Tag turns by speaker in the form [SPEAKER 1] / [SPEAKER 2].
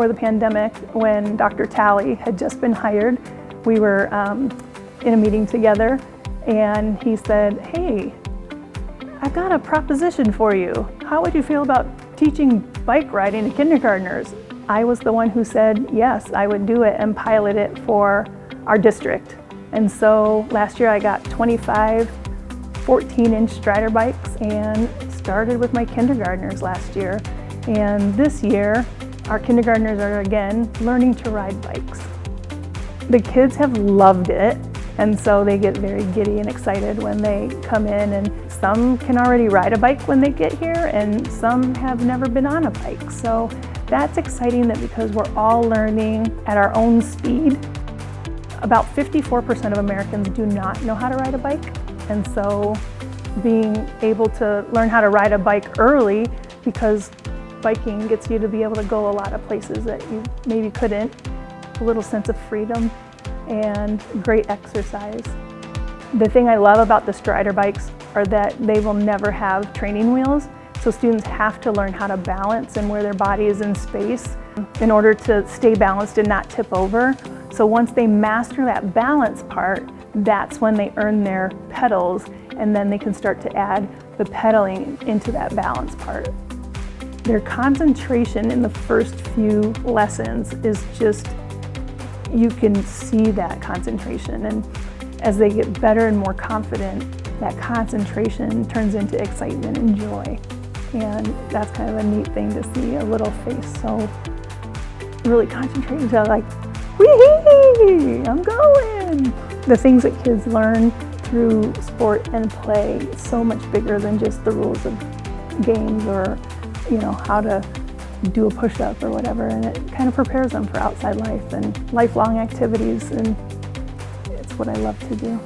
[SPEAKER 1] before the pandemic, when Dr. Talley had just been hired, we were in a meeting together, and he said, "Hey, I've got a proposition for you. How would you feel about teaching bike riding to kindergartners?" I was the one who said, yes, I would do it and pilot it for our district. And so last year I got 25 14-inch Strider bikes and started with my kindergartners last year. And this year, our kindergartners are again learning to ride bikes. The kids have loved it, and so they get very giddy and excited when they come in, and some can already ride a bike when they get here, and some have never been on a bike. So that's exciting, that because we're all learning at our own speed. About 54% of Americans do not know how to ride a bike, and so being able to learn how to ride a bike early, because biking gets you to be able to go a lot of places that you maybe couldn't, a little sense of freedom and great exercise. The thing I love about the Strider bikes are that they will never have training wheels, so students have to learn how to balance and where their body is in space in order to stay balanced and not tip over. So once they master that balance part, that's when they earn their pedals, and then they can start to add the pedaling into that balance part. Their concentration in the first few lessons is just, you can see that concentration, and as they get better and more confident, that concentration turns into excitement and joy. And that's kind of a neat thing to see, a little face so really concentrating to like, wee-hee, I'm going. The things that kids learn through sport and play is so much bigger than just the rules of games, or how to do a push-up or whatever, and it kind of prepares them for outside life and lifelong activities, and it's what I love to do.